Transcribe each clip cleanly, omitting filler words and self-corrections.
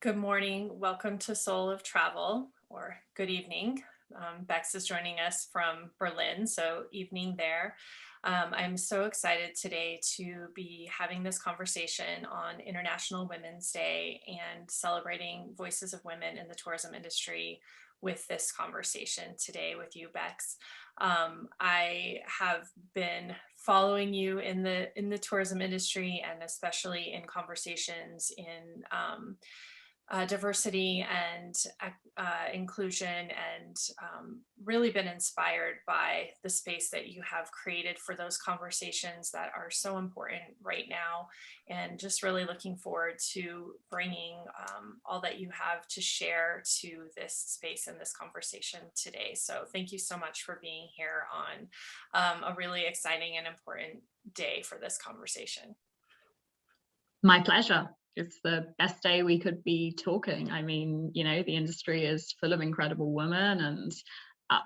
Good morning. Welcome to Soul of Travel, or good evening. Bex is joining us from Berlin, so evening there. I'm so excited today to be having this conversation on International Women's Day and celebrating voices of women in the tourism industry with this conversation today with you, Bex. I have been following you in the tourism industry, and especially in conversations in diversity and inclusion, and really been inspired by the space that you have created for those conversations that are so important right now, and just really looking forward to bringing all that you have to share to this space and this conversation today. So thank you so much for being here on a really exciting and important day for this conversation. My pleasure. It's the best day we could be talking. I mean, the industry is full of incredible women, and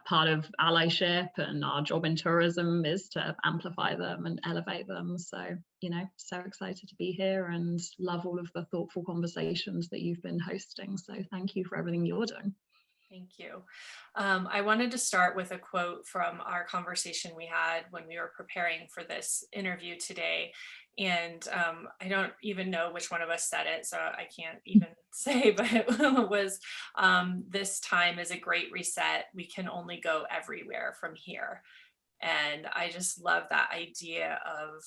part of allyship and our job in tourism is to amplify them and elevate them. So, so excited to be here and love all of the thoughtful conversations that you've been hosting. So thank you for everything you're doing. Thank you. I wanted to start with a quote from our conversation we had when we were preparing for this interview today. And I don't even know which one of us said it, so I can't even say, but it was, "This time is a great reset. We can only go everywhere from here." And I just love that idea of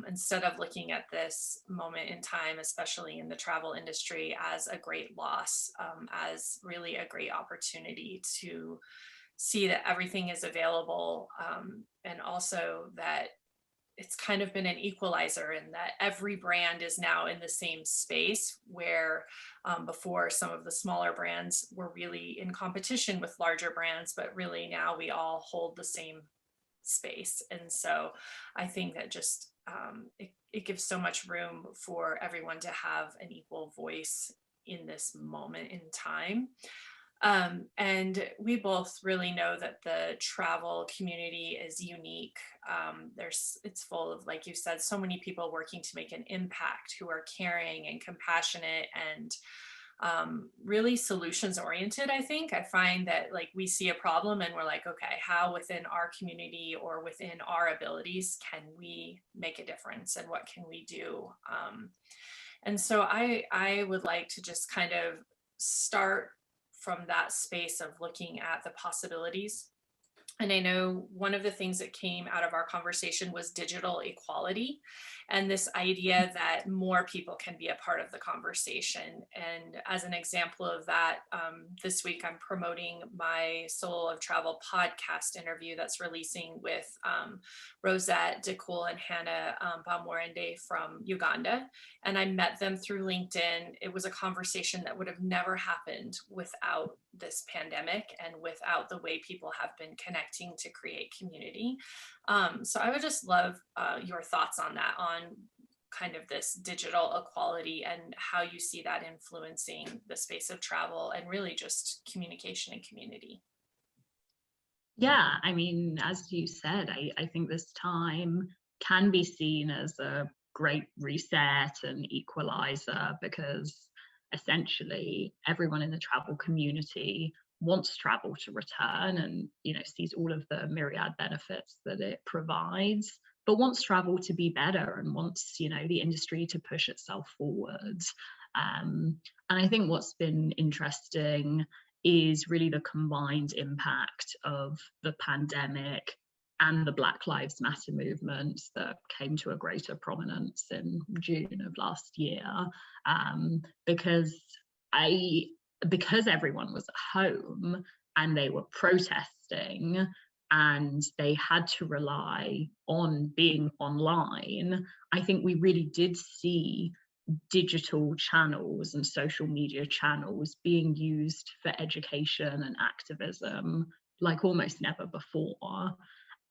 instead of looking at this moment in time, especially in the travel industry, as a great loss, as really a great opportunity to see that everything is available, and also that it's kind of been an equalizer in that every brand is now in the same space where before some of the smaller brands were really in competition with larger brands, but really now we all hold the same space. And so I think that just it gives so much room for everyone to have an equal voice in this moment in time. And we both really know that the travel community is unique. It's full of, like you said, so many people working to make an impact, who are caring and compassionate and really solutions oriented. I think I find that, like, we see a problem and we're like, okay, how within our community or within our abilities can we make a difference, and what can we do? And so I would like to just kind of start from that space of looking at the possibilities. And I know one of the things that came out of our conversation was digital equality, and this idea that more people can be a part of the conversation. And as an example of that, this week I'm promoting my Soul of Travel podcast interview that's releasing with Rosette Dekul and Hannah Bamwarende from Uganda. And I met them through LinkedIn. It was a conversation that would have never happened without this pandemic and without the way people have been connecting to create community. So I would just love your thoughts on that, on kind of this digital equality and how you see that influencing the space of travel and really just communication and community. Yeah, I mean, as you said, I think this time can be seen as a great reset and equalizer, because essentially everyone in the travel community wants travel to return and sees all of the myriad benefits that it provides, but wants travel to be better and wants the industry to push itself forward. And I think what's been interesting is really the combined impact of the pandemic and the Black Lives Matter movement that came to a greater prominence in June of last year, because everyone was at home and they were protesting and they had to rely on being online. I think we really did see digital channels and social media channels being used for education and activism like almost never before.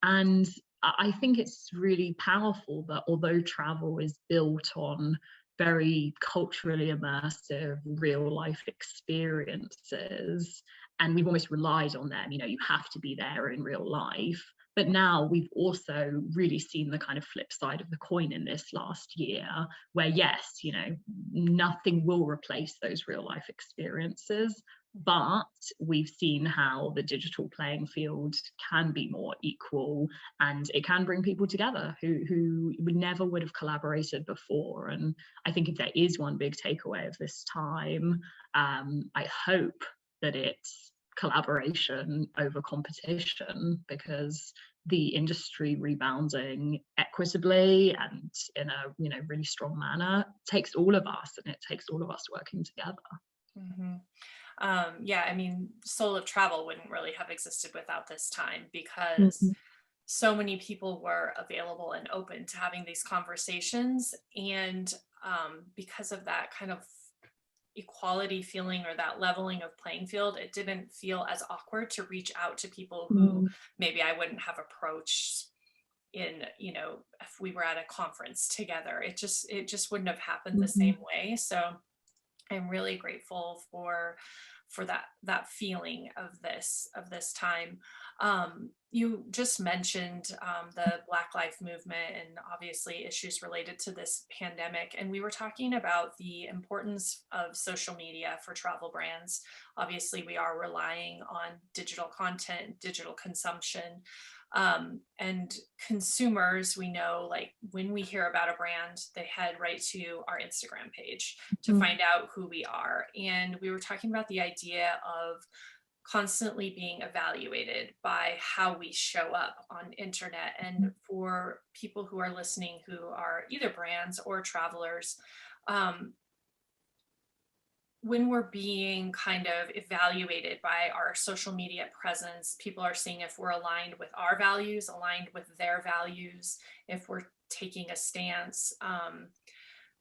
And I think it's really powerful that although travel is built on very culturally immersive real life experiences, and we've almost relied on them, you have to be there in real life, But now we've also really seen the kind of flip side of the coin in this last year, where yes, nothing will replace those real life experiences, but we've seen how the digital playing field can be more equal, and it can bring people together who never would have collaborated before. And I think if there is one big takeaway of this time, I hope that it's collaboration over competition, because the industry rebounding equitably and in a really strong manner takes all of us, and it takes all of us working together. Mm-hmm. Yeah, I mean, Soul of Travel wouldn't really have existed without this time, because so many people were available and open to having these conversations. And because of that kind of equality feeling, or that leveling of playing field, it didn't feel as awkward to reach out to people who maybe I wouldn't have approached in, if we were at a conference together. It just wouldn't have happened the same way. So I'm really grateful for that feeling of this time. You just mentioned the Black Lives Movement, and obviously issues related to this pandemic. And we were talking about the importance of social media for travel brands. Obviously, we are relying on digital content, digital consumption. And consumers, we know, like when we hear about a brand, they head right to our Instagram page to find out who we are. And we were talking about the idea of constantly being evaluated by how we show up on internet. And for people who are listening who are either brands or travelers, when we're being kind of evaluated by our social media presence, people are seeing if we're aligned with our values, aligned with their values, if we're taking a stance.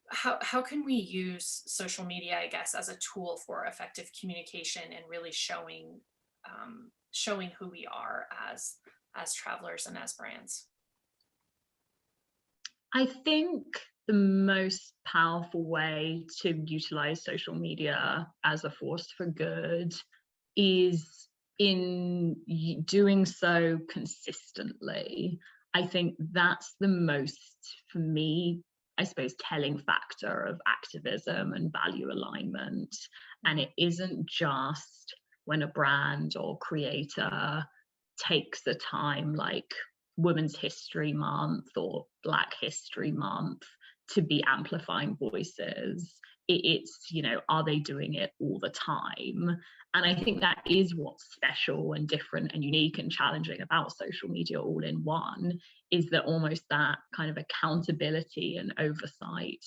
How can we use social media, I guess, as a tool for effective communication and really showing who we are as travelers and as brands? I think the most powerful way to utilize social media as a force for good is in doing so consistently. I think that's the most, for me, I suppose, telling factor of activism and value alignment. And it isn't just when a brand or creator takes the time, like Women's History Month or Black History Month, to be amplifying voices. It's, are they doing it all the time? And I think that is what's special and different and unique and challenging about social media all in one, is that almost that kind of accountability and oversight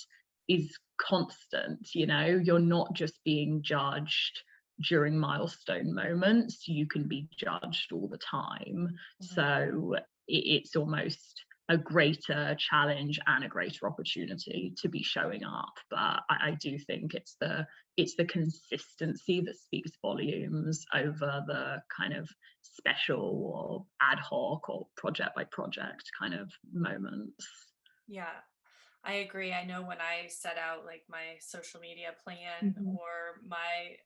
is constant. You're not just being judged during milestone moments, you can be judged all the time. So it's almost a greater challenge and a greater opportunity to be showing up. But I do think it's the consistency that speaks volumes over the kind of special or ad hoc or project by project kind of moments. Yeah, I agree. I know when I set out like my social media plan or my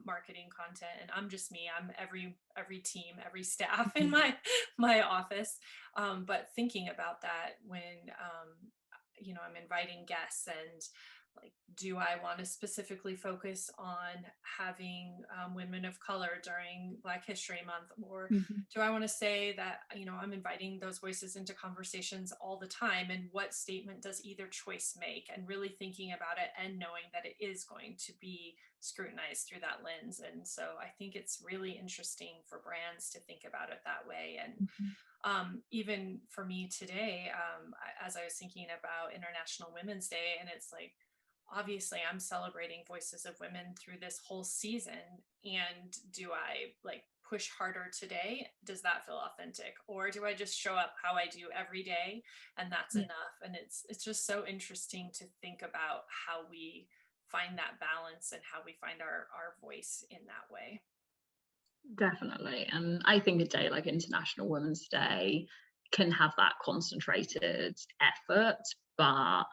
marketing content, and I'm just me, I'm every team, every staff in my office. But thinking about that when I'm inviting guests, and like, do I want to specifically focus on having women of color during Black History Month, or do I want to say that I'm inviting those voices into conversations all the time, and what statement does either choice make, and really thinking about it and knowing that it is going to be scrutinized through that lens. And so I think it's really interesting for brands to think about it that way. And even for me today, as I was thinking about International Women's Day, and it's like, obviously I'm celebrating voices of women through this whole season. And do I like push harder today? Does that feel authentic? Or do I just show up how I do every day and that's enough? And it's just so interesting to think about how we find that balance and how we find our voice in that way. Definitely. And I think a day like International Women's Day can have that concentrated effort, but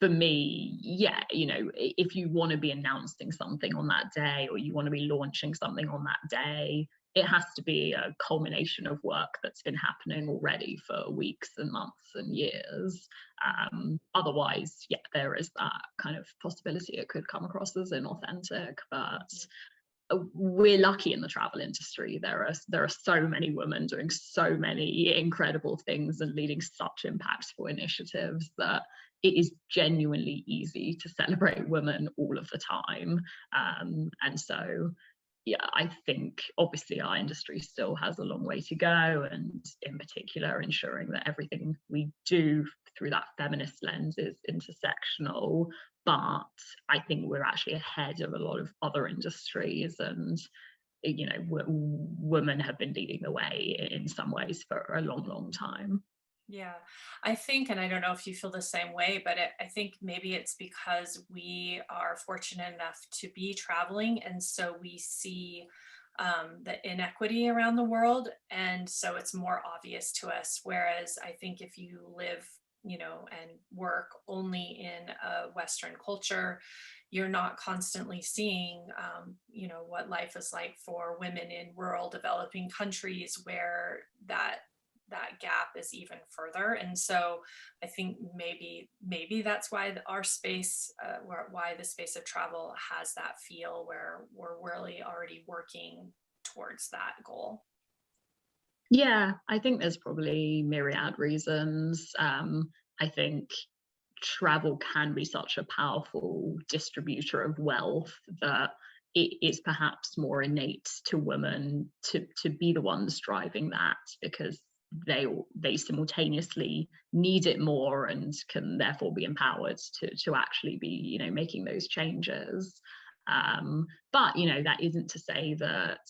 for me, if you want to be announcing something on that day, or you want to be launching something on that day, it has to be a culmination of work that's been happening already for weeks and months and years. Otherwise, yeah, there is that kind of possibility it could come across as inauthentic. But we're lucky in the travel industry. There are so many women doing so many incredible things and leading such impactful initiatives that it is genuinely easy to celebrate women all of the time. And so, yeah, I think obviously our industry still has a long way to go, and in particular ensuring that everything we do through that feminist lens is intersectional. But I think we're actually ahead of a lot of other industries, and women have been leading the way in some ways for a long time. Yeah, I think, and I don't know if you feel the same way, but I think maybe it's because we are fortunate enough to be traveling. And so we see the inequity around the world. And so it's more obvious to us. Whereas I think if you live, and work only in a Western culture, you're not constantly seeing, what life is like for women in rural developing countries where that gap is even further. And so I think maybe that's why our space, why the space of travel has that feel where we're really already working towards that goal. Yeah, I think there's probably myriad reasons. I think travel can be such a powerful distributor of wealth that it is perhaps more innate to women to be the ones driving that, because they simultaneously need it more and can therefore be empowered to actually be making those changes. But that isn't to say that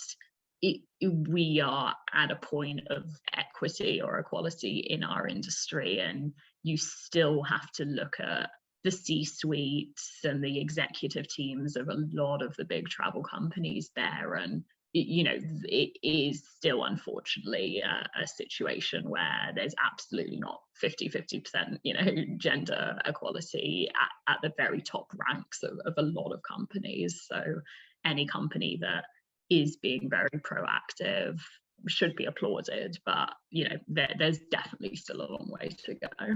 we are at a point of equity or equality in our industry, and you still have to look at the C-suites and the executive teams of a lot of the big travel companies there, and it is still unfortunately a situation where there's absolutely not 50% gender equality at the very top ranks of a lot of companies. So any company that is being very proactive should be applauded, but there's definitely still a long way to go.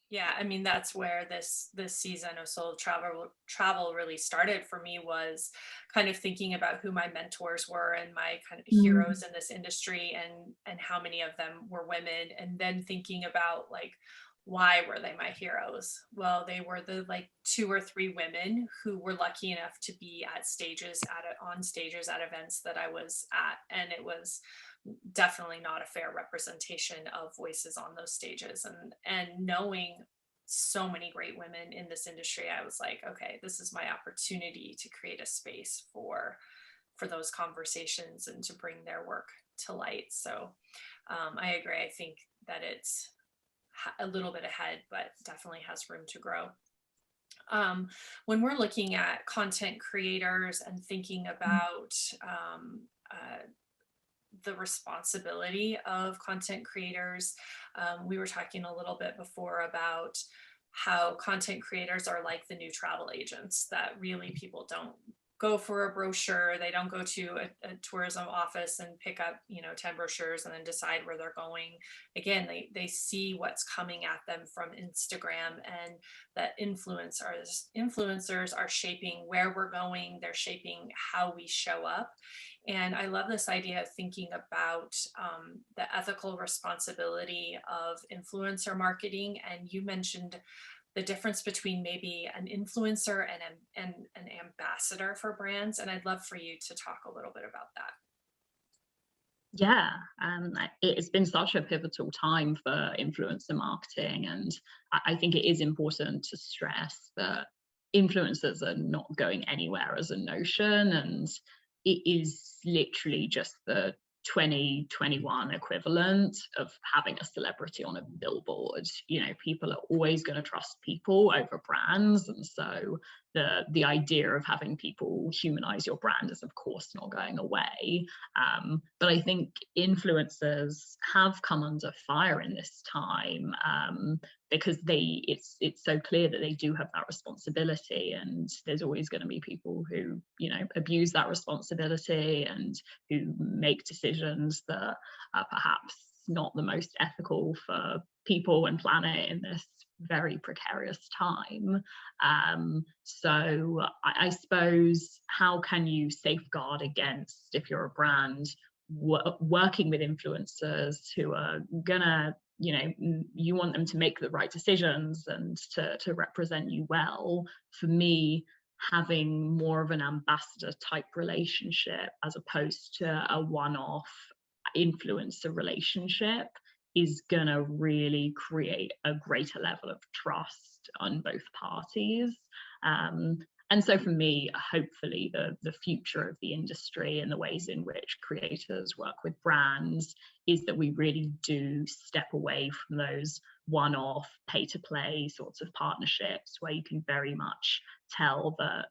Yeah, I mean, that's where this season of solo travel really started for me, was kind of thinking about who my mentors were and my kind of heroes in this industry, and how many of them were women, and then thinking about like, why were they my heroes? Well, they were the like 2 or 3 women who were lucky enough to be on stages at events that I was at, and it was definitely not a fair representation of voices on those stages. And knowing so many great women in this industry, I was like, okay, this is my opportunity to create a space for those conversations and to bring their work to light. So I agree. I think that it's a little bit ahead, but definitely has room to grow. When we're looking at content creators and thinking about the responsibility of content creators, we were talking a little bit before about how content creators are like the new travel agents, that really people don't go for a brochure. They don't go to a tourism office and pick up 10 brochures and then decide where they're going. Again, they see what's coming at them from Instagram, and that influencers are shaping where we're going. They're shaping how we show up. And I love this idea of thinking about the ethical responsibility of influencer marketing. And you mentioned the difference between maybe an influencer and an ambassador for brands. And I'd love for you to talk a little bit about that. Yeah, it's been such a pivotal time for influencer marketing, and I think it is important to stress that influencers are not going anywhere as a notion, and it is literally just the 2021 equivalent of having a celebrity on a billboard. People are always going to trust people over brands, and so the idea of having people humanize your brand is of course not going away. But I think influencers have come under fire in this time, because it's so clear that they do have that responsibility, and there's always going to be people who, you know, abuse that responsibility and who make decisions that are perhaps not the most ethical for people and planet in this very precarious time. So I suppose, how can you safeguard against, if you're a brand working with influencers who are gonna, you know, you want them to make the right decisions and to represent you well. For me, having more of an ambassador type relationship as opposed to a one-off influencer relationship is gonna really create a greater level of trust on both parties. And so for me, hopefully the future of the industry and the ways in which creators work with brands is that we really do step away from those one-off pay-to-play sorts of partnerships where you can very much tell that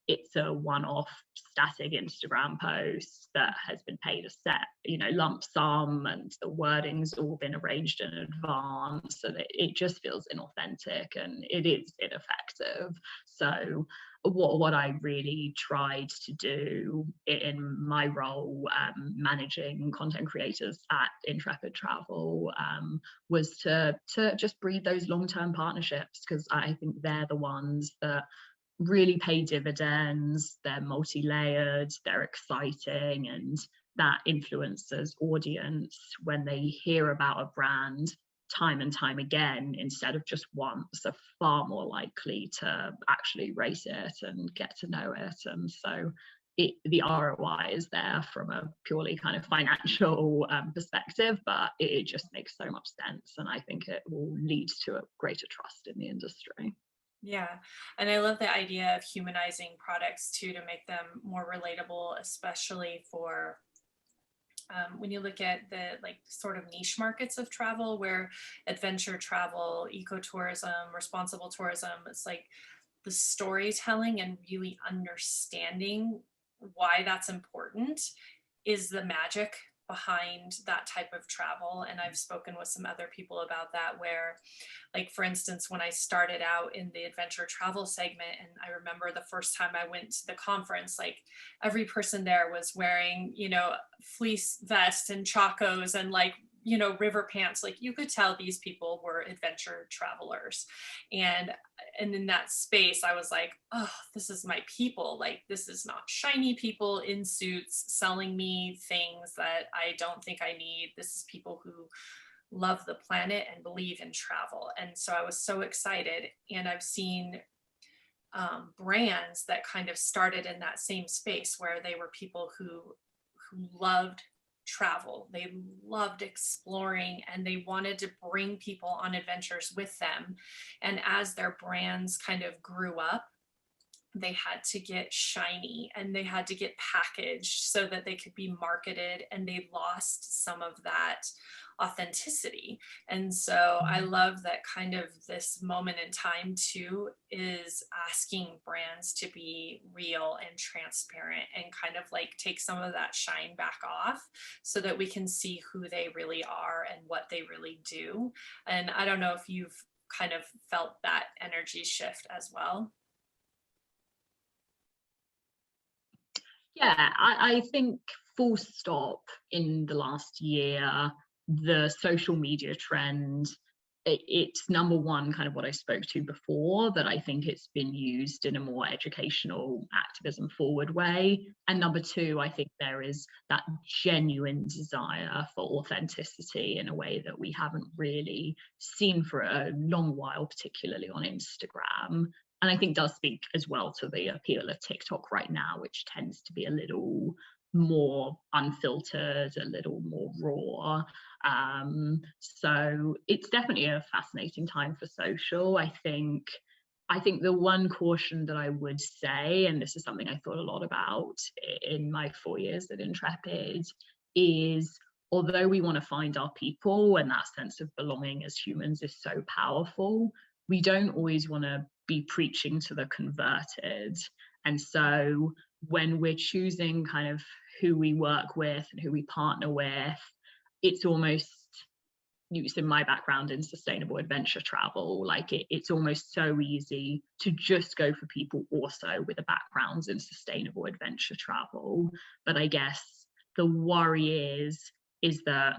it's a one-off static Instagram post that has been paid a set, you know, lump sum, and the wording's all been arranged in advance, so that it just feels inauthentic and it is ineffective. So what I really tried to do in my role, managing content creators at Intrepid Travel, was to just breed those long-term partnerships, because I think they're the ones that really pay dividends. They're multi-layered, they're exciting, and that influencers audience, when they hear about a brand time and time again instead of just once, are far more likely to actually rate it and get to know it. And so the ROI is there from a purely kind of financial perspective, but it just makes so much sense, and I think it will lead to a greater trust in the industry. Yeah. And I love the idea of humanizing products too, to make them more relatable, especially for when you look at the like sort of niche markets of travel, where adventure travel, ecotourism, responsible tourism, it's like the storytelling and really understanding why that's important is the magic behind that type of travel. And I've spoken with some other people about that, where, like, for instance, when I started out in the adventure travel segment, and I remember the first time I went to the conference, like every person there was wearing, you know, fleece vest and chacos and like, you know, river pants. Like you could tell these people were adventure travelers. And in that space, I was like, oh, this is my people. Like, this is not shiny people in suits selling me things that I don't think I need. This is people who love the planet and believe in travel. And so I was so excited. And I've seen brands that kind of started in that same space, where they were people who loved travel, they loved exploring, and they wanted to bring people on adventures with them. And as their brands kind of grew up, they had to get shiny and they had to get packaged so that they could be marketed, and they lost some of that authenticity. And so I love that kind of this moment in time too is asking brands to be real and transparent and kind of like take some of that shine back off, so that we can see who they really are and what they really do. And I don't know if you've kind of felt that energy shift as well. Yeah, I think full stop, in the last year, the social media trend, it's number one, kind of what I spoke to before, that I think it's been used in a more educational, activism forward way. And number two, I think there is that genuine desire for authenticity in a way that we haven't really seen for a long while, particularly on Instagram. And I think does speak as well to the appeal of TikTok right now, which tends to be a little more unfiltered, a little more raw. So it's definitely a fascinating time for social. I think the one caution that I would say, and this is something I thought a lot about in my 4 years at Intrepid, is although we want to find our people, and that sense of belonging as humans is so powerful, we don't always want to be preaching to the converted. And so when we're choosing kind of who we work with and who we partner with, it's almost using my background in sustainable adventure travel, like it's almost so easy to just go for people also with a background in sustainable adventure travel. But I guess the worry is that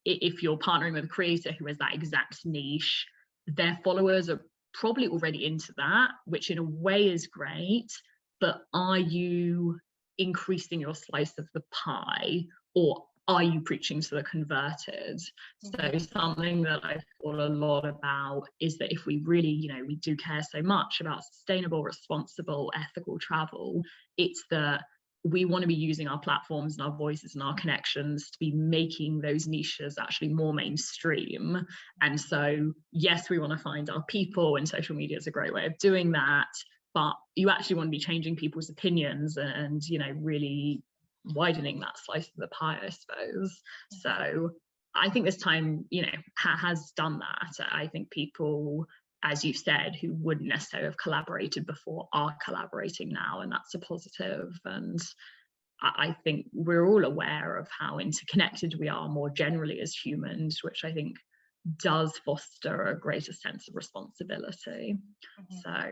if you're partnering with a creator who has that exact niche, their followers are probably already into that, which in a way is great, but are you increasing your slice of the pie, or are you preaching to the converted? So something that I thought a lot about is that if we really, we do care so much about sustainable, responsible, ethical travel, it's that we want to be using our platforms and our voices and our connections to be making those niches actually more mainstream. And so, yes, we want to find our people, and social media is a great way of doing that. But you actually want to be changing people's opinions and really widening that slice of the pie, I suppose. So I think this time, has done that. I think people, as you said, who wouldn't necessarily have collaborated before are collaborating now, and that's a positive. And I think we're all aware of how interconnected we are more generally as humans, which I think does foster a greater sense of responsibility. So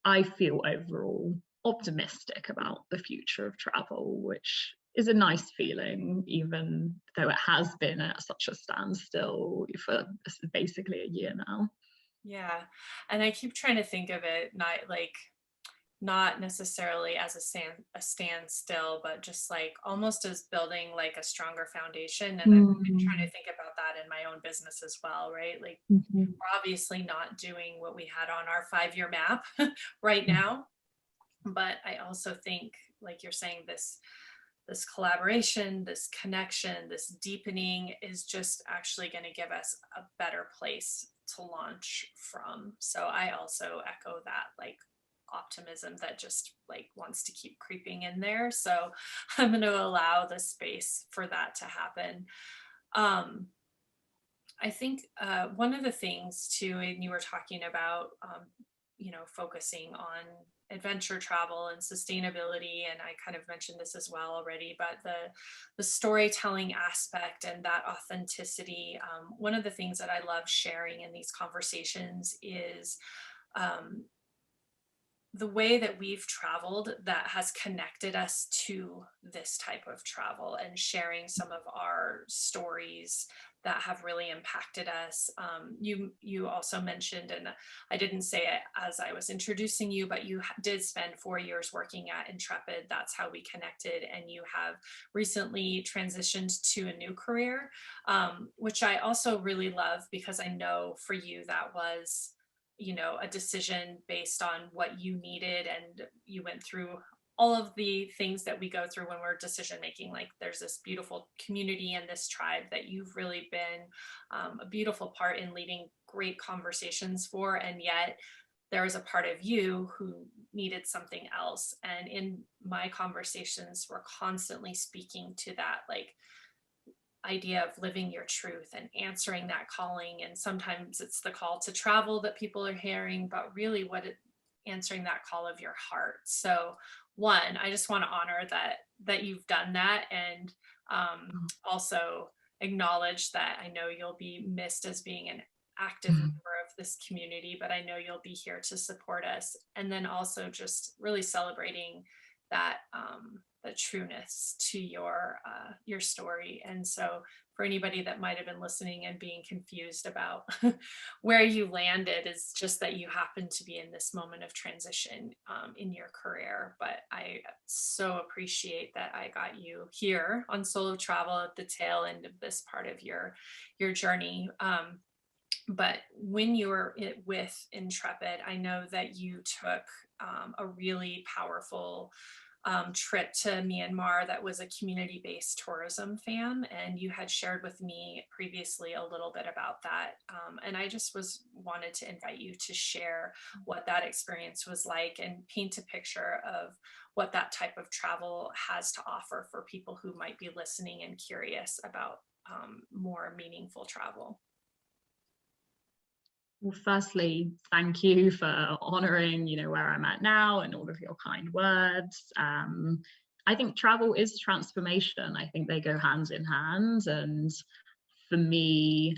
I feel overall optimistic about the future of travel, which is a nice feeling, even though it has been at such a standstill for basically a year now. Yeah. And I keep trying to think of it not necessarily as a standstill, but just like almost as building like a stronger foundation. And I've been trying to think about that in my own business as well, right? Like we're obviously not doing what we had on our 5-year map right now. But I also think, like you're saying, this collaboration, this connection, this deepening is just actually going to give us a better place to launch from. So I also echo that like optimism that just like wants to keep creeping in there. So I'm going to allow the space for that to happen. I think one of the things too, and you were talking about, focusing on adventure travel and sustainability, and I kind of mentioned this as well already, but the storytelling aspect and that authenticity. One of the things that I love sharing in these conversations is the way that we've traveled that has connected us to this type of travel, and sharing some of our stories that have really impacted us. You also mentioned, and I didn't say it as I was introducing you, but you did spend 4 years working at Intrepid. That's how we connected. And you have recently transitioned to a new career, which I also really love, because I know for you that was a decision based on what you needed, and you went through all of the things that we go through when we're decision making. Like there's this beautiful community and this tribe that you've really been a beautiful part in leading great conversations for, and yet there was a part of you who needed something else. And in my conversations, we're constantly speaking to that like idea of living your truth and answering that calling. And sometimes it's the call to travel that people are hearing, but really answering that call of your heart. So one, I just want to honor that you've done that, and also acknowledge that I know you'll be missed as being an active member of this community, but I know you'll be here to support us. And then also just really celebrating that the trueness to your story. And so for anybody that might have been listening and being confused about where you landed, is just that you happen to be in this moment of transition in your career. But I so appreciate that I got you here on Solo Travel at the tail end of this part of your journey. But when you were with Intrepid, I know that you took a really powerful trip to Myanmar that was a community-based tourism FAM, and you had shared with me previously a little bit about that. And I just wanted to invite you to share what that experience was like, and paint a picture of what that type of travel has to offer for people who might be listening and curious about more meaningful travel. Well, firstly, thank you for honoring, where I'm at now and all of your kind words. I think travel is transformation. I think they go hand in hand. And for me,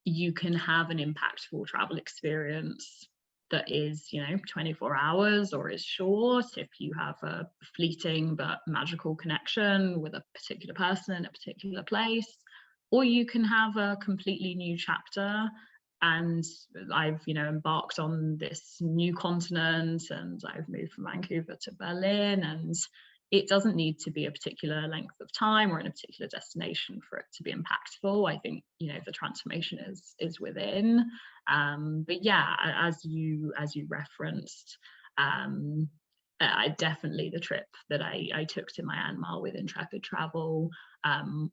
you can have an impactful travel experience that is, 24 hours or is short, if you have a fleeting but magical connection with a particular person in a particular place, or you can have a completely new chapter. And I've, embarked on this new continent, and I've moved from Vancouver to Berlin, and it doesn't need to be a particular length of time or in a particular destination for it to be impactful. I think, the transformation is within. But yeah, as you referenced, definitely the trip that I took to Myanmar with Intrepid Travel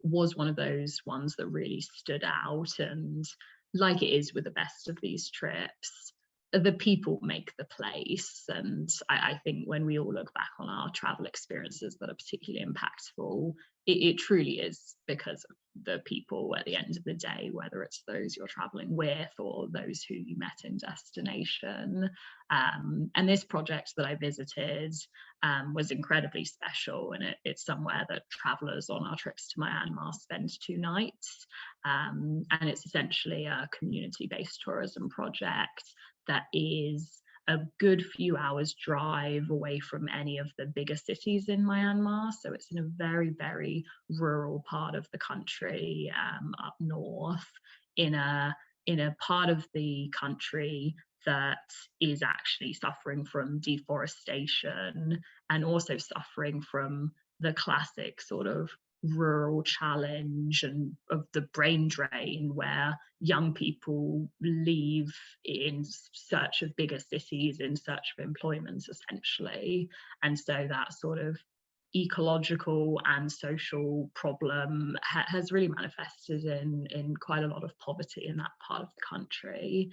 was one of those ones that really stood out. And like it is with the best of these trips, the people make the place. And I think when we all look back on our travel experiences that are particularly impactful, it truly is because of the people at the end of the day, whether it's those you're traveling with or those who you met in destination. And this project that I visited was incredibly special, and it's somewhere that travelers on our trips to Myanmar spend 2 nights. And it's essentially a community-based tourism project that is a good few hours drive away from any of the bigger cities in Myanmar. So it's in a very, very rural part of the country, up north, in a part of the country that is actually suffering from deforestation and also suffering from the classic sort of rural challenge and of the brain drain, where young people leave in search of bigger cities, in search of employment, essentially. And so that sort of ecological and social problem has really manifested in quite a lot of poverty in that part of the country.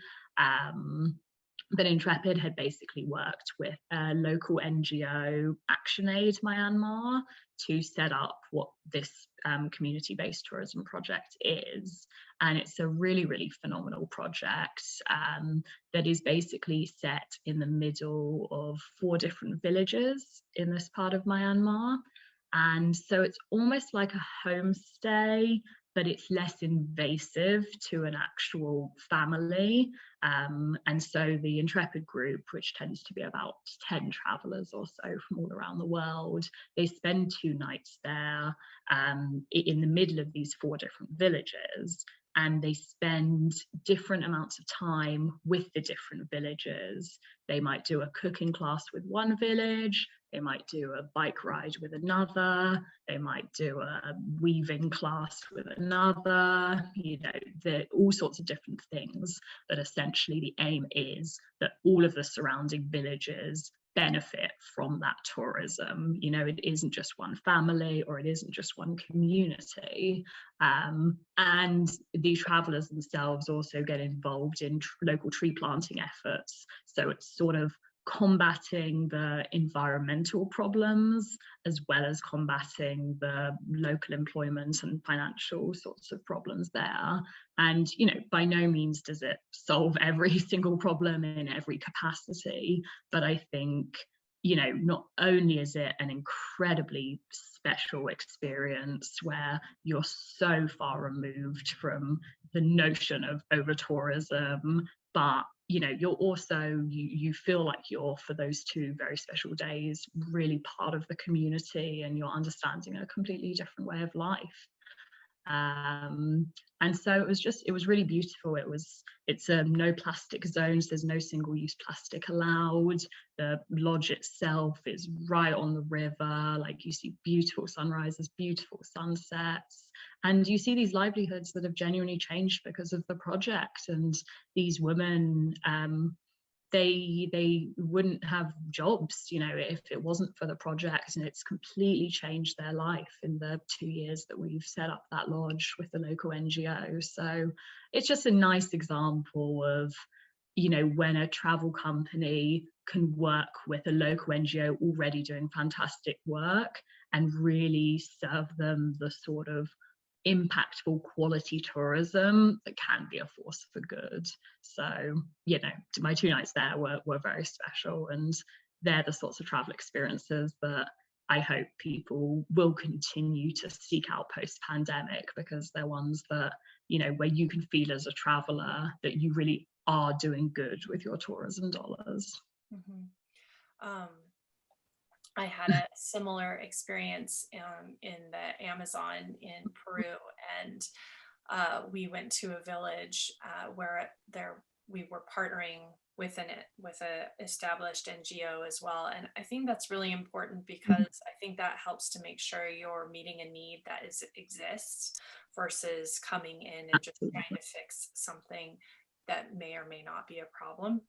But Intrepid had basically worked with a local NGO, ActionAid Myanmar, to set up what this community-based tourism project is. And it's a really, really phenomenal project that is basically set in the middle of 4 different villages in this part of Myanmar. And so it's almost like a homestay, but it's less invasive to an actual family. And so the Intrepid group, which tends to be about 10 travelers or so from all around the world, they spend 2 nights there in the middle of these 4 different villages. And they spend different amounts of time with the different villages. They might do a cooking class with one village, they might do a bike ride with another, they might do a weaving class with another, all sorts of different things. But essentially the aim is that all of the surrounding villages benefit from that tourism. It isn't just one family or it isn't just one community. And the travelers themselves also get involved in local tree planting efforts. So it's sort of combating the environmental problems as well as combating the local employment and financial sorts of problems there. And by no means does it solve every single problem in every capacity, but I think not only is it an incredibly special experience where you're so far removed from the notion of over tourism, but you're also, you feel like you're, for those 2 very special days, really part of the community, and you're understanding a completely different way of life. And so it was really beautiful. It's no plastic zones, there's no single-use plastic allowed. The lodge itself is right on the river, like you see beautiful sunrises, beautiful sunsets, and you see these livelihoods that have genuinely changed because of the project. And these women, they wouldn't have jobs, if it wasn't for the project, and it's completely changed their life in the 2 years that we've set up that lodge with the local NGO. So it's just a nice example of, when a travel company can work with a local NGO already doing fantastic work and really serve them the sort of impactful quality tourism that can be a force for good. So my 2 nights there were very special, and they're the sorts of travel experiences that I hope people will continue to seek out post-pandemic, because they're ones that where you can feel as a traveler that you really are doing good with your tourism dollars. Mhm. Um, I had a similar experience in the Amazon in Peru, and we went to a village where we were partnering with a established NGO as well. And I think that's really important Mhm. because I think that helps to make sure you're meeting a need that exists versus coming in and just trying Absolutely. to fix something that may or may not be a problem.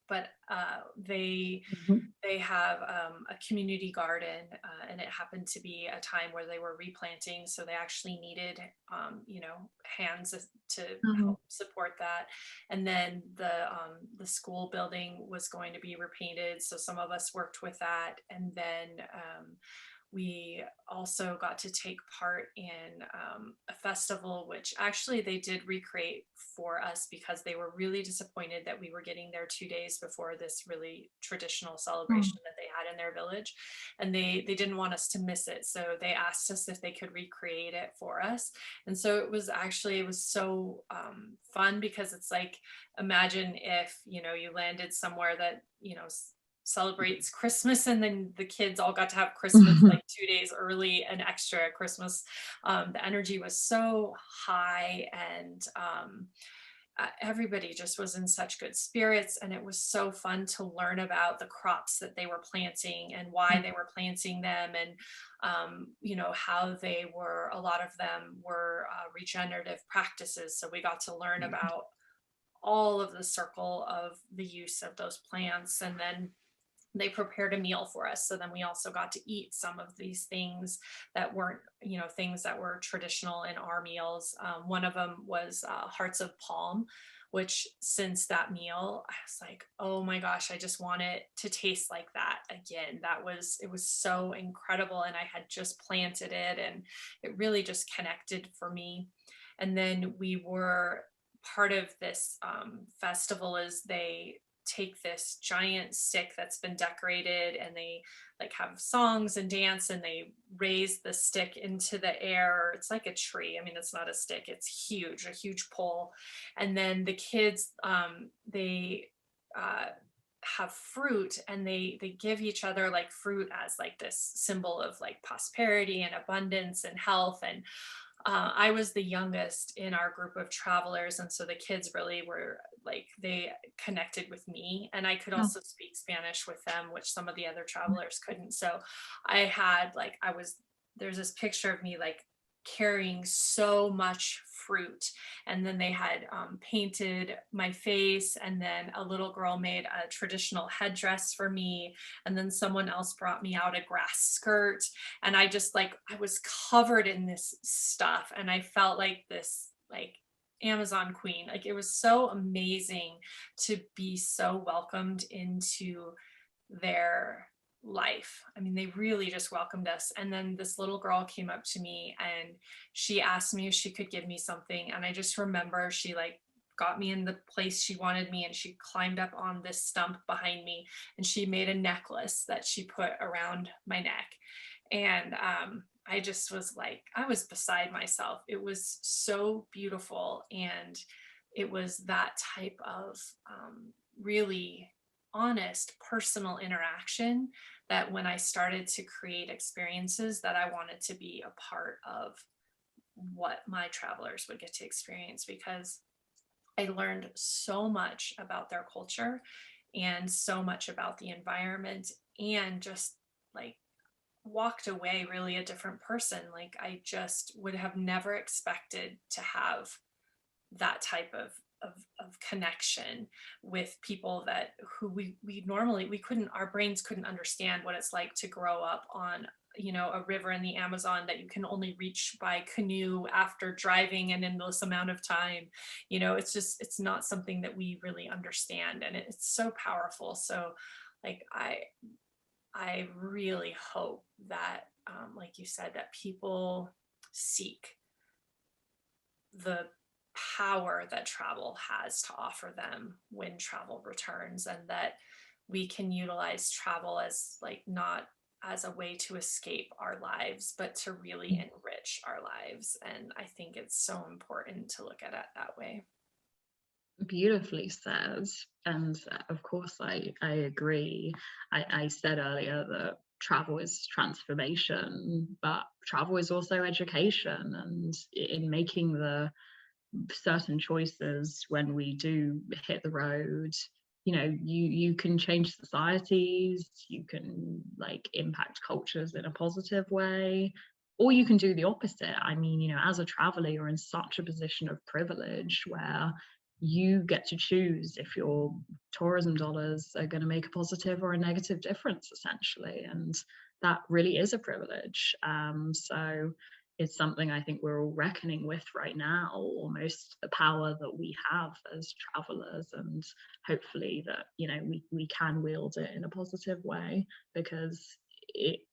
But Mhm. they have a community garden, and it happened to be a time where they were replanting, so they actually needed, hands to Oh, help support that. And then the school building was going to be repainted, so some of us worked with that. And then we also got to take part in a festival, which actually they did recreate for us because they were really disappointed that we were getting there 2 days before this really traditional oh, celebration that they had in their village, and they didn't want us to miss it, so they asked us if they could recreate it for us. And so it was so fun, because it's like, imagine if you landed somewhere that celebrates Christmas, and then the kids all got to have Christmas like 2 days early, and extra Christmas. The energy was so high, and everybody just was in such good spirits, and it was so fun to learn about the crops that they were planting and why they were planting them, and how they were, a lot of them were regenerative practices, so we got to learn about all of the circle of the use of those plants. And then they prepared a meal for us, so then we also got to eat some of these things that weren't, things that were traditional in our meals. One of them was hearts of palm, which, since that meal, I was like, oh my gosh, I just want it to taste like that again. It was so incredible, and I had just planted it, and it really just connected for me. And then we were part of this festival, is they take this giant stick that's been decorated, and they like have songs and dance, and they raise the stick into the air. It's like a tree. I mean, it's not a stick, it's huge, a huge pole. And then the kids, they uh, have fruit, and they give each other like fruit as like this symbol of like prosperity and abundance and health. And I was the youngest in our group of travelers, and so the kids really were like, they connected with me, and I could oh, also speak Spanish with them, which some of the other travelers couldn't. So I had like, there's this picture of me like carrying so much fruit, and then they had painted my face, and then a little girl made a traditional headdress for me, and then someone else brought me out a grass skirt, and I just like, I was covered in this stuff, and I felt like this like Amazon queen. Like, it was so amazing to be so welcomed into their life. I mean, they really just welcomed us. And then this little girl came up to me, and she asked me if she could give me something, and I just remember she like got me in the place she wanted me, and she climbed up on this stump behind me, and she made a necklace that she put around my neck. And I just was like, I was beside myself. It was so beautiful. And it was that type of really honest personal interaction, that when I started to create experiences, that I wanted to be a part of what my travelers would get to experience, because I learned so much about their culture, and so much about the environment, and just like walked away really a different person. Like, I just would have never expected to have that type of connection with people that who we normally, we couldn't, our brains couldn't understand what it's like to grow up on a river in the Amazon that you can only reach by canoe after driving and in this amount of time. It's just, it's not something that we really understand, and it's so powerful. So like, I really hope that, like you said, that people seek the power that travel has to offer them when travel returns, and that we can utilize travel as like, not as a way to escape our lives, but to really enrich enrich our lives. And I think it's so important to look at it that way. Beautifully said. And of course, I agree. I said earlier that travel is transformation, but travel is also education. And in making the certain choices when we do hit the road, you can change societies, you can like impact cultures in a positive way, or you can do the opposite. I mean, as a traveler, you're in such a position of privilege where you get to choose if your tourism dollars are going to make a positive or a negative difference, essentially. And that really is a privilege. So it's something I think we're all reckoning with right now, almost the power that we have as travelers, and hopefully that we can wield it in a positive way, because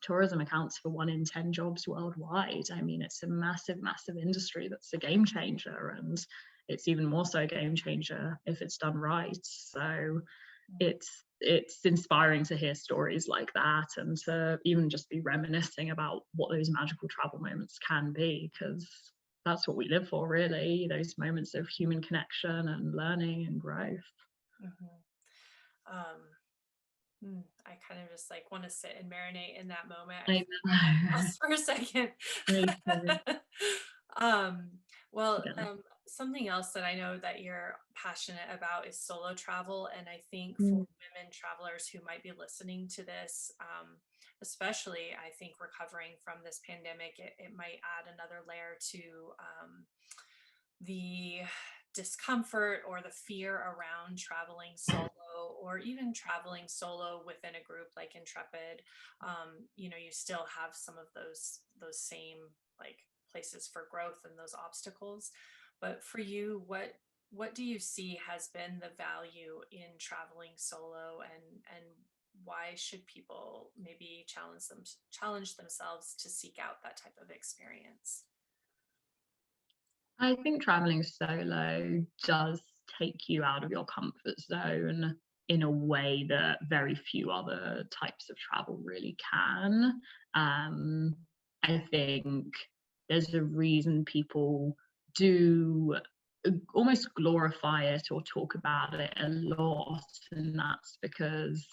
tourism accounts for 1 in 10 jobs worldwide. I mean, it's a massive industry that's a game changer, and it's even more so a game changer if it's done right. So it's inspiring to hear stories like that, and to even just be reminiscing about what those magical travel moments can be, because that's what we live for, really, those moments of human connection and learning and growth. Mm-hmm. I kind of just like want to sit and marinate in that moment. I I feel like know. pause for a second. Me too. um, well, Yeah. something else that I know that you're passionate about is solo travel. And I think for Mm. women travelers who might be listening to this, especially, I think recovering from this pandemic, it might add another layer to the discomfort or the fear around traveling solo, or even traveling solo within a group like Intrepid. You still have some of those same like places for growth and those obstacles. But for you, what do you see has been the value in traveling solo, and why should people maybe challenge themselves to seek out that type of experience? I think traveling solo does take you out of your comfort zone in a way that very few other types of travel really can. Um, I think there's a reason people do almost glorify it or talk about it a lot, and that's because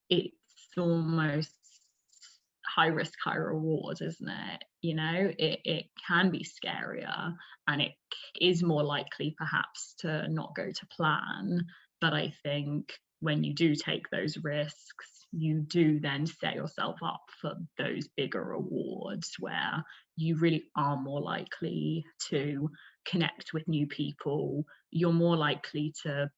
it's almost high risk, high reward, isn't it? It can be scarier, and it is more likely perhaps to not go to plan. But I think when you do take those risks, you do then set yourself up for those bigger rewards where you really are more likely to connect with new people. You're more likely to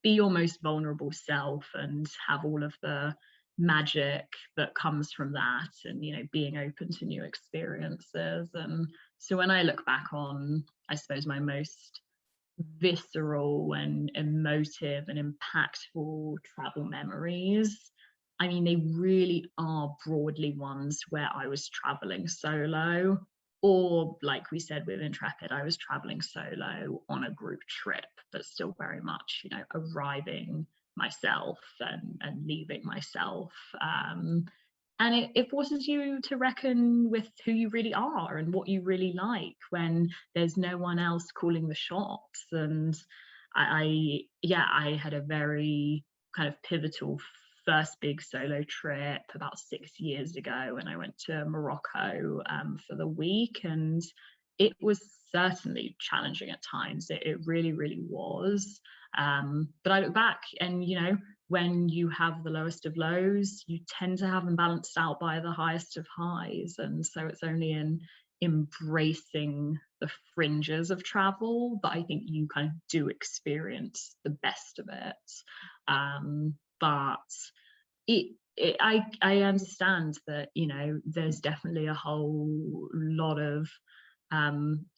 be your most vulnerable self and have all of the magic that comes from that, and being open to new experiences. And so when I look back on, I suppose, my most visceral and emotive and impactful travel memories, I mean, they really are broadly ones where I was traveling solo, or like we said with Intrepid, I was traveling solo on a group trip, but still very much arriving myself and leaving myself. And it forces you to reckon with who you really are and what you really like when there's no one else calling the shots. And I had a very kind of pivotal first big solo trip about 6 years ago when I went to Morocco for the week, and it was certainly challenging at times. It really, really was. But I look back, and when you have the lowest of lows, you tend to have them balanced out by the highest of highs. And so it's only in embracing the fringes of travel that I think you kind of do experience the best of it. But I understand that there's definitely a whole lot of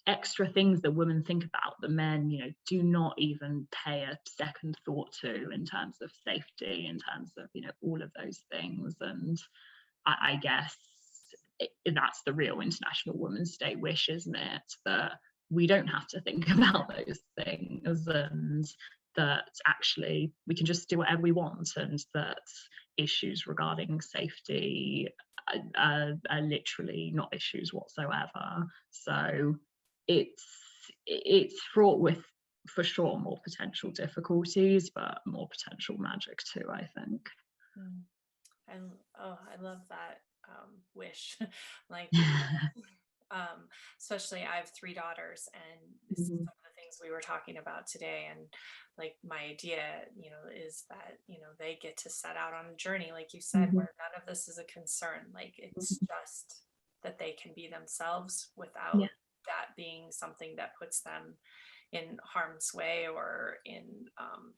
extra things that women think about that men do not even pay a second thought to, in terms of safety, in terms of all of those things. And I guess that's the real International Women's Day wish, isn't it, that we don't have to think about those things, and that actually we can just do whatever we want, and that issues regarding safety are literally not issues whatsoever. So it's fraught with, for sure, more potential difficulties, but more potential magic too, I think. Mm. I love that wish. Like, um, especially I have three daughters, and this is Mhm, some of the things we were talking about today. And like my idea, is that, they get to set out on a journey, like you said, mhm, where none of this is a concern. Like it's mhm. just that they can be themselves Yeah. without that being something that puts them in harm's way, or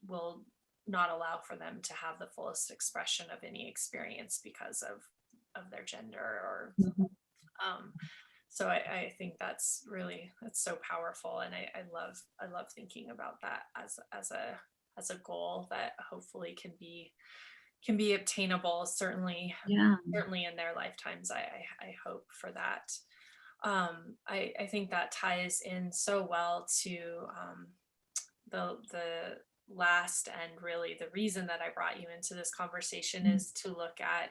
will not allow for them to have the fullest expression of any experience because of their gender, or Mhm. um, so I think that's so powerful, and I love thinking about that as a goal that hopefully can be obtainable, Yeah. certainly in their lifetimes. I hope for that. I think that ties in so well to the last, and really the reason that I brought you into this conversation, Mhm, is to look at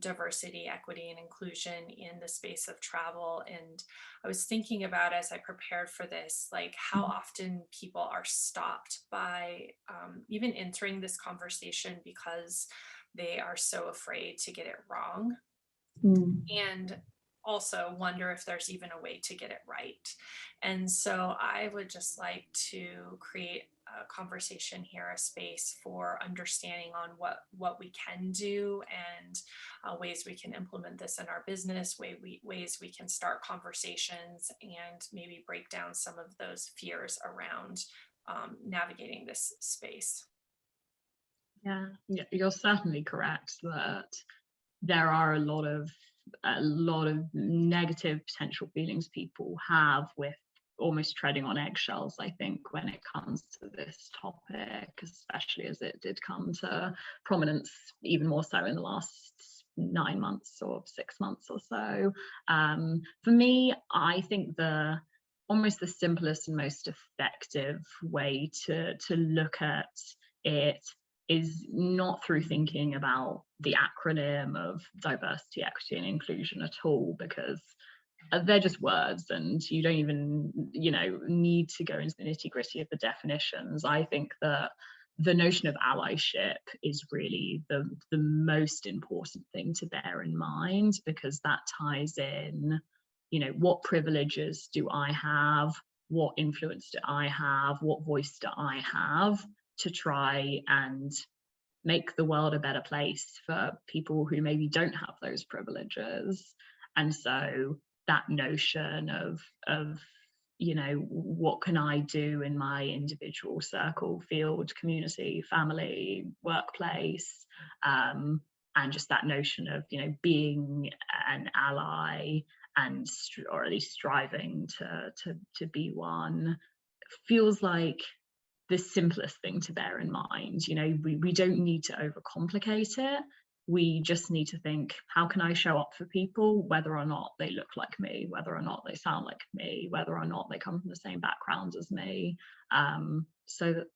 diversity, equity, and inclusion in the space of travel. And I was thinking about, as I prepared for this, like how mhm, often people are stopped by even entering this conversation because they are so afraid to get it wrong, mhm. and also wonder if there's even a way to get it right. And so I would just like to create a conversation here, a space for understanding on what we can do, and ways we can implement this in our business, ways we can start conversations, and maybe break down some of those fears around navigating this space. Yeah, yeah, you're certainly correct that there are a lot of negative potential feelings people have with almost treading on eggshells, I think, when it comes to this topic, especially as it did come to prominence even more so in the last 9 months or 6 months or so. For me, I think the almost the simplest and most effective way to look at it is not through thinking about the acronym of diversity, equity, and inclusion at all, because they're just words and you don't even, need to go into the nitty gritty of the definitions. I think that the notion of allyship is really the most important thing to bear in mind, because that ties in, what privileges do I have? What influence do I have? What voice do I have to try and make the world a better place for people who maybe don't have those privileges? And so that notion of what can I do in my individual circle, field, community, family, workplace, and just that notion of being an ally, and or at least striving to be one, feels like the simplest thing to bear in mind. We don't need to overcomplicate it. We just need to think, how can I show up for people, whether or not they look like me, whether or not they sound like me, whether or not they come from the same background as me, so that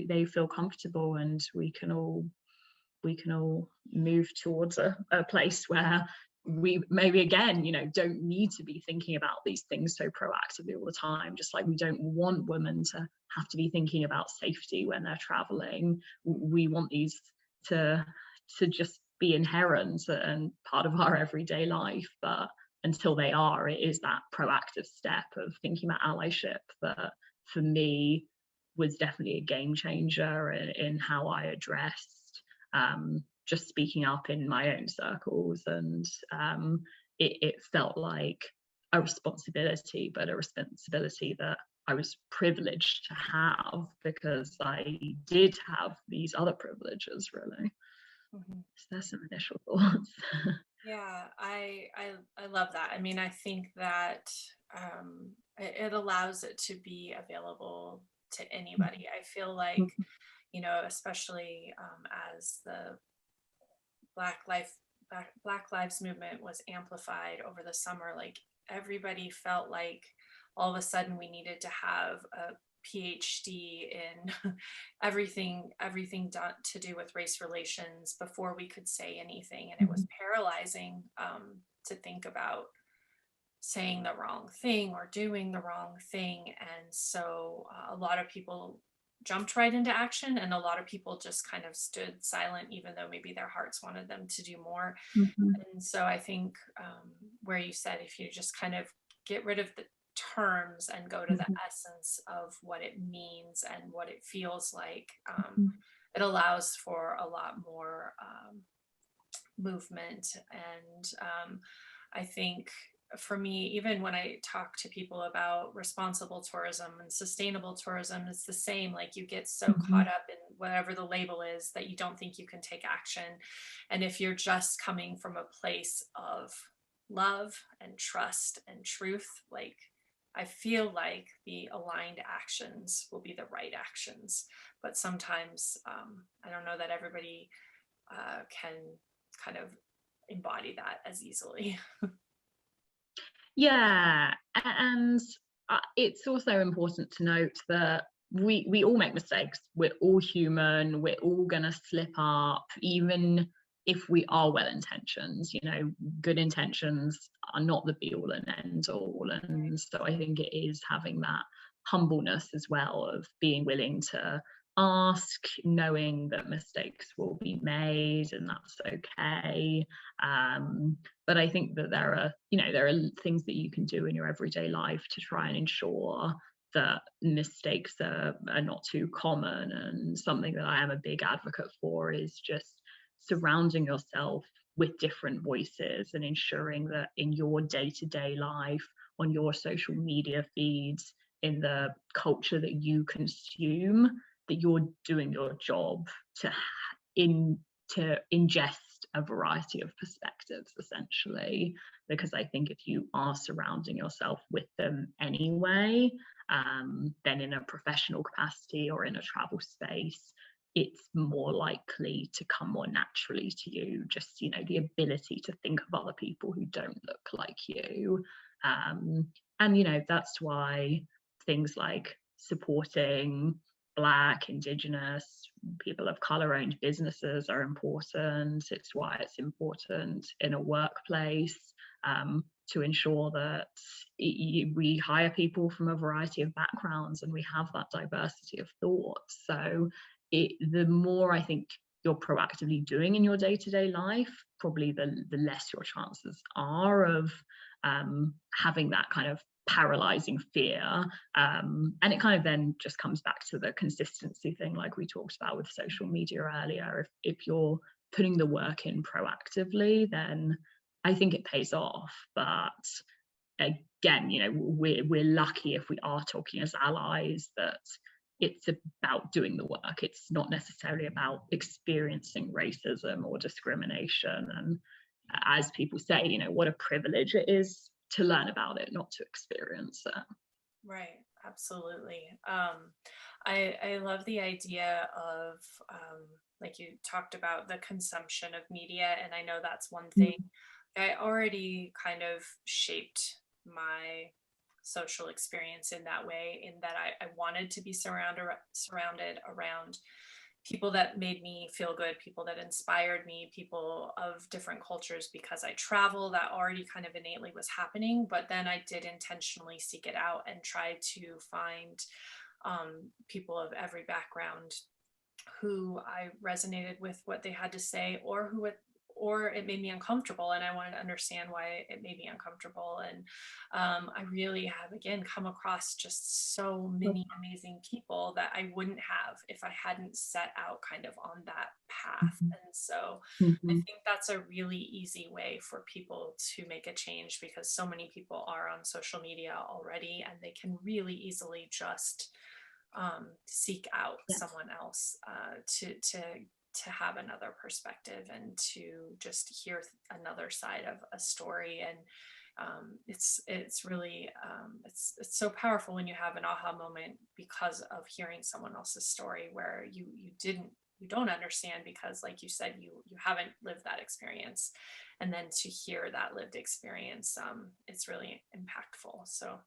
they feel comfortable, and we can all move towards a place where we maybe again don't need to be thinking about these things so proactively all the time. Just like we don't want women to have to be thinking about safety when they're traveling, we want these to just be inherent and part of our everyday life. But until they are, it is that proactive step of thinking about allyship that for me was definitely a game changer in how I addressed just speaking up in my own circles. And it felt like a responsibility, but a responsibility that I was privileged to have, because I did have these other privileges, really. Mhm. So there's some initial thoughts. Yeah, I love that. I mean, I think that it allows it to be available to anybody. I feel like, especially as the Black Life Black Lives movement was amplified over the summer, like everybody felt like all of a sudden we needed to have a PhD in everything done to do with race relations before we could say anything. And it was paralyzing to think about saying the wrong thing or doing the wrong thing. And so a lot of people jumped right into action, and a lot of people just kind of stood silent, even though maybe their hearts wanted them to do more. Mhm. And so I think where you said if you just kind of get rid of the terms and go to the Mhm. essence of what it means and what it feels like, Mhm. it allows for a lot more movement. And I think for me, even when I talk to people about responsible tourism and sustainable tourism, it's the same. Like you get so caught Mhm. up in whatever the label is that you don't think you can take action. And if you're just coming from a place of love and trust and truth, like I feel like the aligned actions will be the right actions. But sometimes I don't know that everybody can kind of embody that as easily. Yeah, and it's also important to note that we all make mistakes. We're all human. We're all gonna slip up, even if we are well intentioned. You know, good intentions are not the be all and end all. And so I think it is having that humbleness as well of being willing to ask, knowing that mistakes will be made and that's okay. But I think that there are things that you can do in your everyday life to try and ensure that mistakes are not too common. And something that I am a big advocate for is just surrounding yourself with different voices and ensuring that in your day-to-day life, on your social media feeds, in the culture that you consume, that you're doing your job to in to ingest a variety of perspectives, essentially. Because I think if you are surrounding yourself with them anyway, then in a professional capacity or in a travel space, it's more likely to come more naturally to you. Just, the ability to think of other people who don't look like you. And that's why things like supporting Black, Indigenous, people of color owned businesses are important. It's why it's important in a workplace to ensure that we hire people from a variety of backgrounds and we have that diversity of thought. So the more I think you're proactively doing in your day-to-day life, probably the less your chances are of having that kind of paralyzing fear. And it kind of then just comes back to the consistency thing, like we talked about with social media earlier. If you're putting the work in proactively, then I think it pays off. But again, we're lucky if we are talking as allies that it's about doing the work. It's not necessarily about experiencing racism or discrimination. And as people say, what a privilege it is to learn about it, not to experience it. Right, absolutely. I love the idea of, like you talked about the consumption of media, and I know that's one thing I already kind of shaped my social experience in that way, in that I wanted to be surrounded around people that made me feel good, people that inspired me, people of different cultures, because I travel, that already kind of innately was happening. But then I did intentionally seek it out and try to find people of every background who I resonated with what they had to say, or it made me uncomfortable, and I wanted to understand why it made me uncomfortable. And I really have again come across just so many amazing people that I wouldn't have if I hadn't set out kind of on that path. And so I Mhm. think that's a really easy way for people to make a change, because so many people are on social media already and they can really easily just seek out Yes. someone else to have another perspective and to just hear another side of a story. And it's really it's so powerful when you have an aha moment because of hearing someone else's story where you don't understand, because like you said, you haven't lived that experience, and then to hear that lived experience, it's really impactful. So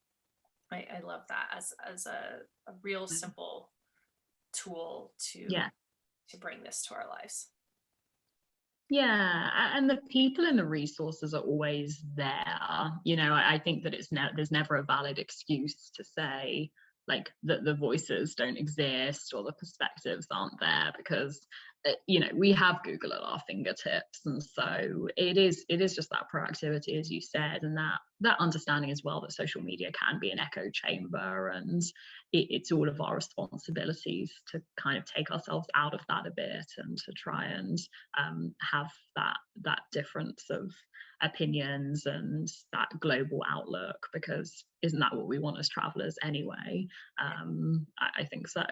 I love that as a real simple tool Yeah. to bring this to our lives. Yeah, and the people and the resources are always there. I think that there's never a valid excuse to say like that the voices don't exist or the perspectives aren't there, because we have Google at our fingertips, and so it is just that proactivity, as you said, and that understanding as well that social media can be an echo chamber, and it's all of our responsibilities to kind of take ourselves out of that a bit and to try and have that difference of opinions and that global outlook, because isn't that what we want as travelers anyway? I think so.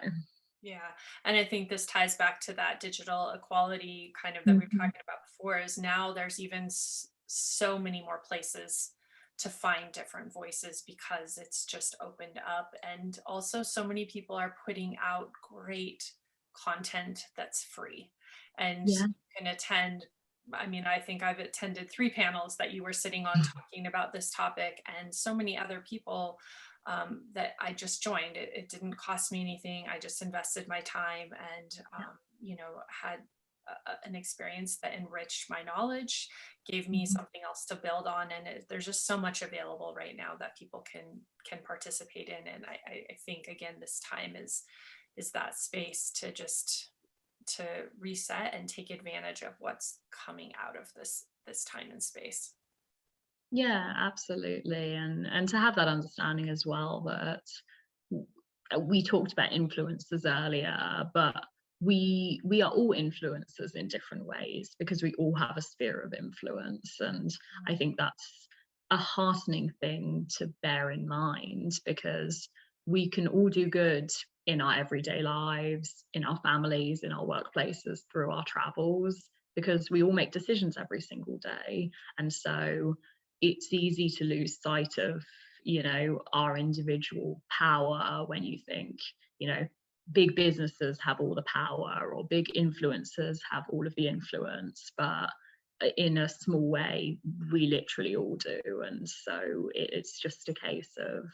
Yeah. And I think this ties back to that digital equality kind of that we were Mhm. talking about before, is now there's even so many more places to find different voices because it's just opened up. And also, so many people are putting out great content that's free. And Yeah. you can attend. I mean, I think I've attended 3 panels that you were sitting on talking about this topic, and so many other people that I just joined. It didn't cost me anything. I just invested my time and, had an experience that enriched my knowledge, gave me Mhm. something else to build on. And there's just so much available right now that people can participate in. And I think, again, this time is that space to just to reset and take advantage of what's coming out of this time and space. Yeah, absolutely. And to have that understanding as well that we talked about influencers earlier, but we are all influencers in different ways because we all have a sphere of influence. And I think that's a heartening thing to bear in mind, because we can all do good in our everyday lives, in our families, in our workplaces, through our travels, because we all make decisions every single day. And so it's easy to lose sight of our individual power when you think you know big businesses have all the power or big influencers have all of the influence, but in a small way we literally all do. And so it's just a case of,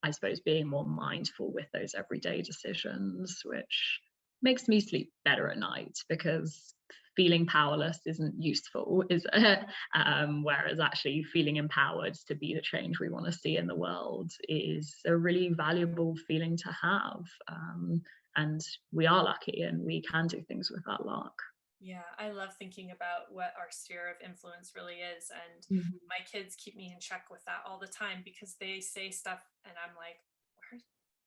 I suppose, being more mindful with those everyday decisions, which makes me sleep better at night, because feeling powerless isn't useful, is it? Whereas actually feeling empowered to be the change we want to see in the world is a really valuable feeling to have. And we are lucky and we can do things with that luck. Yeah, I love thinking about what our sphere of influence really is. And Mhm. my kids keep me in check with that all the time because they say stuff and I'm like,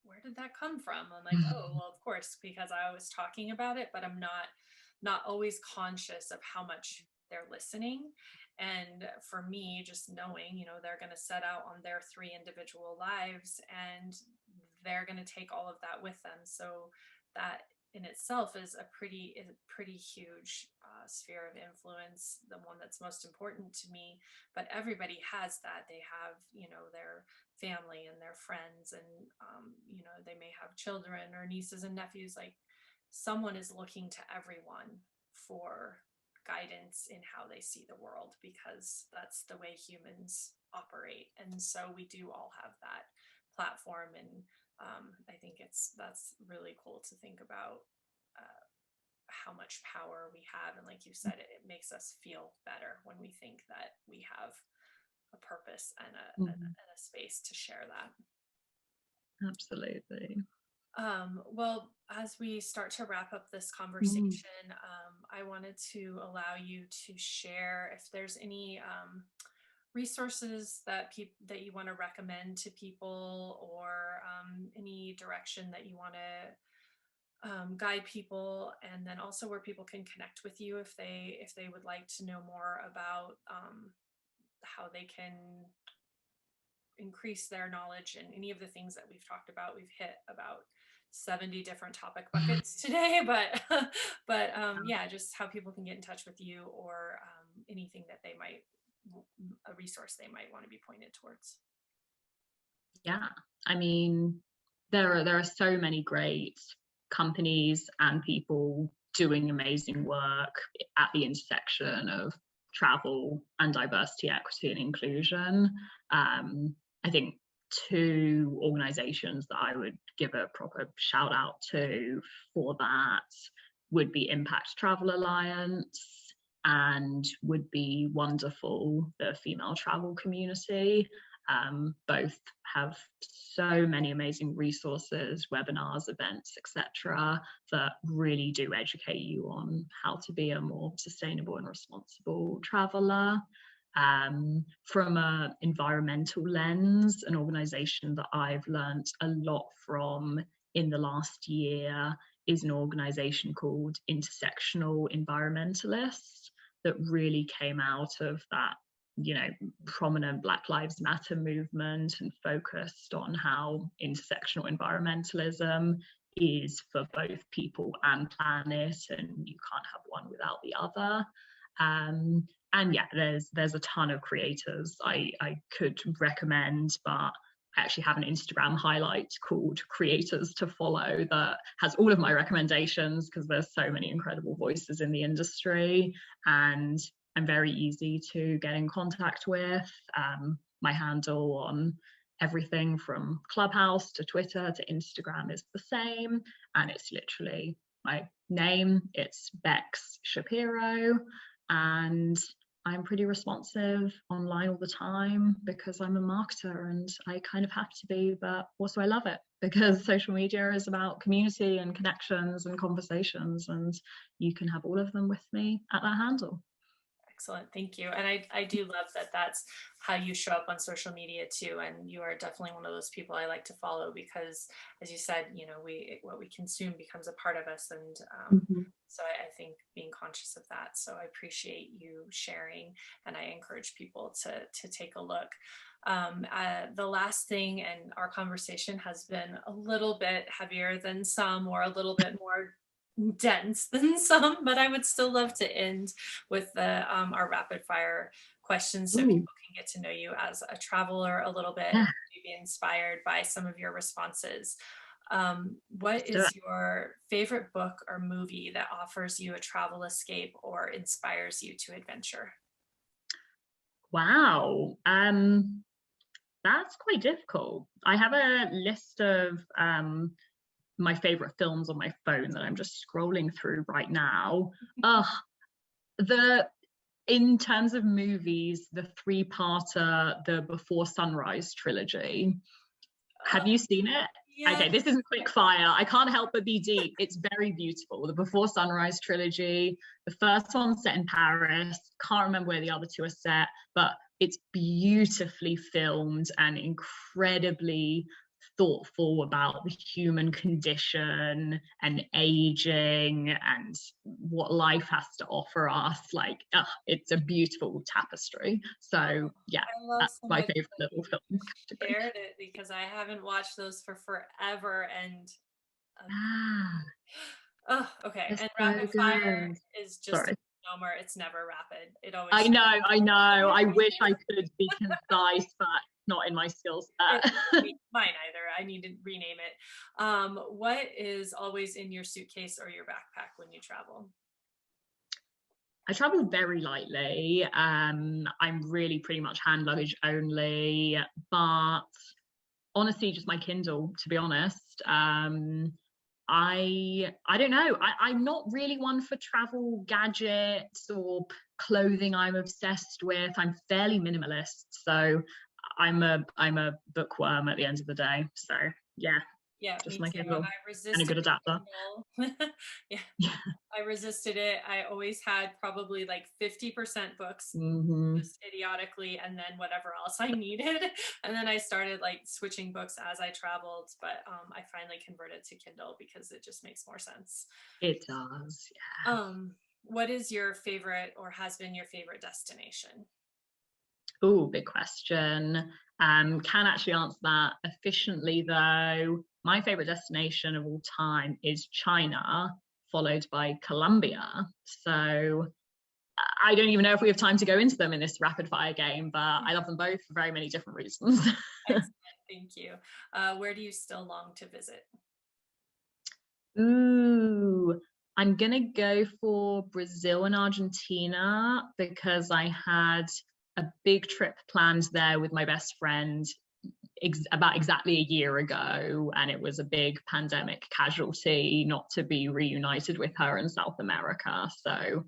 where did that come from? I'm like, oh, well, of course, because I was talking about it, but I'm not always conscious of how much they're listening. And for me, just knowing, they're going to set out on their 3 individual lives and they're going to take all of that with them. So that in itself is a pretty huge sphere of influence, the one that's most important to me. But everybody has that. They have, their family and their friends, and they may have children or nieces and nephews. Like, someone is looking to everyone for guidance in how they see the world, because that's the way humans operate. And so we do all have that platform. And I think that's really cool to think about how much power we have. And like you said, it makes us feel better when we think that we have a purpose and Mhm. a space to share that. Absolutely. Well, as we start to wrap up this Mhm. conversation, I wanted to allow you to share if there's any resources that you want to recommend to people, or any direction that you want to guide people, and then also where people can connect with you if they would like to know more about how they can increase their knowledge and any of the things that we've talked about. We've hit about 70 different topic buckets today, but yeah, just how people can get in touch with you, or anything that they might a resource they might want to be pointed towards. Yeah, I mean, there are so many great companies and people doing amazing work at the intersection of travel and diversity, equity, and inclusion. I think two organizations that I would give a proper shout out to for that would be Impact Travel Alliance and Would Be Wonderful, the female travel community. Both have so many amazing resources, webinars, events, etc., that really do educate you on how to be a more sustainable and responsible traveler. From an environmental lens, an organization that I've learned a lot from in the last year is an organization called Intersectional Environmentalists, that really came out of that, you know, prominent Black Lives Matter movement and focused on how intersectional environmentalism is for both people and planet, and you can't have one without the other. And yeah, there's a ton of creators I could recommend, but I actually have an Instagram highlight called Creators to Follow that has all of my recommendations, because there's so many incredible voices in the industry, and I'm very easy to get in contact with. My handle on everything from Clubhouse to Twitter to Instagram is the same, and it's literally my name. It's Bex Shapiro, and I'm pretty responsive online all the time because I'm a marketer and I kind of have to be, but also I love it because social media is about community and connections and conversations, and you can have all of them with me at that handle. Excellent, thank you. And I do love that that's how you show up on social media too. And you are definitely one of those people I like to follow because, as you said, you know, what we consume becomes a part of us. And so I think being conscious of that. So I appreciate you sharing, and I encourage people to take a look. The last thing, and our conversation has been a little bit heavier than some, or a little bit more dense than some, but I would still love to end with our rapid fire questions so people can get to know you as a traveler a little bit, and maybe inspired by some of your responses. What is your favorite book or movie that offers you a travel escape or inspires you to adventure? Wow, that's quite difficult. I have a list of my favorite films on my phone that I'm just scrolling through right now. In terms of movies, the three-parter, the Before Sunrise trilogy. Have you seen it? Yeah. Okay, this isn't quick fire. I can't help but be deep. It's very beautiful. The Before Sunrise trilogy. The first one's set in Paris. Can't remember where the other two are set, but it's beautifully filmed and incredibly thoughtful about the human condition and aging and what life has to offer us. Like, it's a beautiful tapestry. So yeah, that's my favorite little film category. Shared it because I haven't watched those for forever, and okay. It's and so rapid fire is just a misnomer. It's never rapid. It always. I know. I wish I could be concise, but not in my skill set. Mine either. I need to rename it. What is always in your suitcase or your backpack when you travel? I travel very lightly. I'm really pretty much hand luggage only, but honestly, just my Kindle, to be honest. I don't know. I'm not really one for travel gadgets or clothing I'm obsessed with. I'm fairly minimalist, so I'm a bookworm at the end of the day. So yeah, just my Kindle. And I resisted and a good adapter. yeah, I resisted it. I always had probably like 50% books, just idiotically, and then whatever else I needed. And then I started like switching books as I traveled, but I finally converted to Kindle because it just makes more sense. It does, yeah. What is your favorite, or has been your favorite, destination? Oh, big question. Can actually answer that efficiently though. My favorite destination of all time is China, followed by Colombia. So I don't even know if we have time to go into them in this rapid fire game, but I love them both for very many different reasons. Excellent. Thank you. Where do you still long to visit? I'm gonna go for Brazil and Argentina because I had a big trip planned there with my best friend about exactly a year ago, and it was a big pandemic casualty not to be reunited with her in South America. So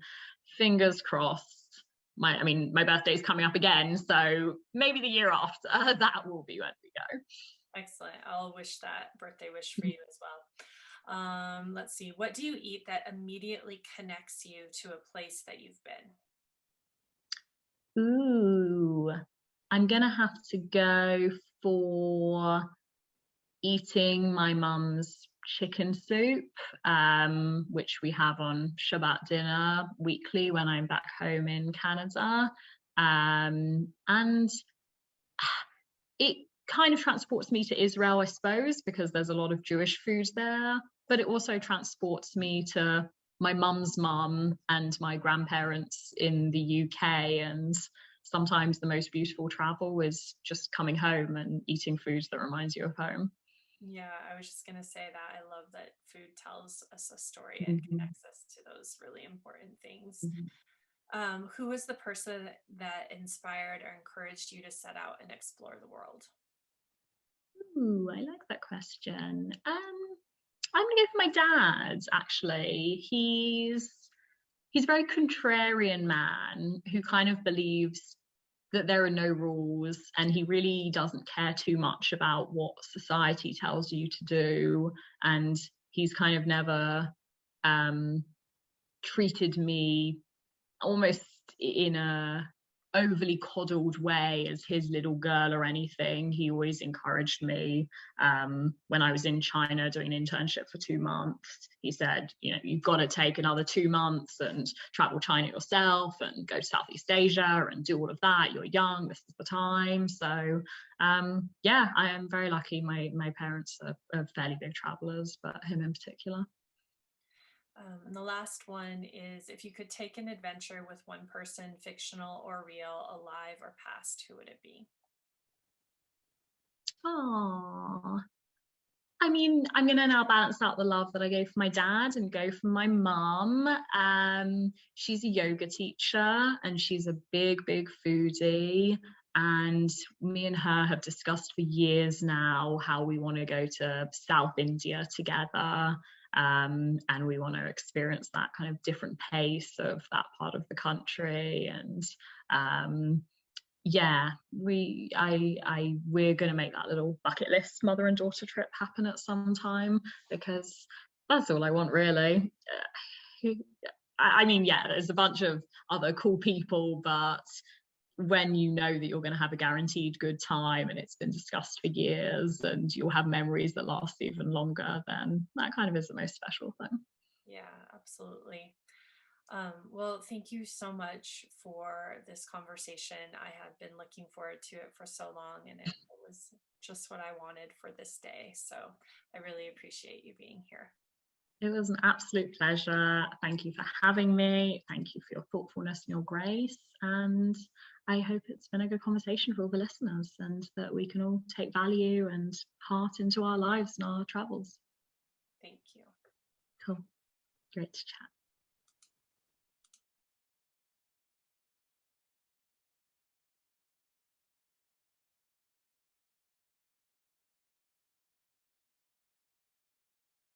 fingers crossed. My birthday's coming up again, so maybe the year after that will be when we go. Excellent. I'll wish that birthday wish for you as well. Let's see. What do you eat that immediately connects you to a place that you've been? Ooh, I'm gonna have to go for eating my mum's chicken soup, which we have on Shabbat dinner weekly when I'm back home in Canada. And it kind of transports me to Israel, I suppose, because there's a lot of Jewish food there, but it also transports me to my mum's mum and my grandparents in the UK. And sometimes the most beautiful travel is just coming home and eating foods that reminds you of home. Yeah, I was just going to say that. I love that food tells us a story and connects us to those really important things. Mhm. Who was the person that inspired or encouraged you to set out and explore the world? Ooh, I like that question. I'm gonna go for my dad, actually. He's a very contrarian man who kind of believes that there are no rules, and he really doesn't care too much about what society tells you to do. And he's kind of never um, treated me almost in a overly coddled way as his little girl or anything. He always encouraged me. When I was in China doing an internship for 2 months, he said, you've got to take another 2 months and travel China yourself and go to Southeast Asia and do all of that. You're young, this is the time. So yeah, I am very lucky. My parents are fairly big travelers, but him in particular. And the last one is, if you could take an adventure with one person, fictional or real, alive or past, who would it be? Oh, I mean, I'm going to now balance out the love that I gave for my dad and go for my mum. She's a yoga teacher and she's a big, big foodie. And me and her have discussed for years now how we want to go to South India together. And we want to experience that kind of different pace of that part of the country. And yeah, we're gonna make that little bucket list mother and daughter trip happen at some time, because that's all I want, really. I mean, yeah, there's a bunch of other cool people, but when you know that you're going to have a guaranteed good time and it's been discussed for years and you'll have memories that last even longer, then that kind of is the most special thing. Yeah, absolutely. Well, thank you so much for this conversation. I had been looking forward to it for so long, and it was just what I wanted for this day. So I really appreciate you being here. It was an absolute pleasure. Thank you for having me. Thank you for your thoughtfulness and your grace. And I hope it's been a good conversation for all the listeners and that we can all take value and heart into our lives and our travels. Thank you. Cool. Great to chat.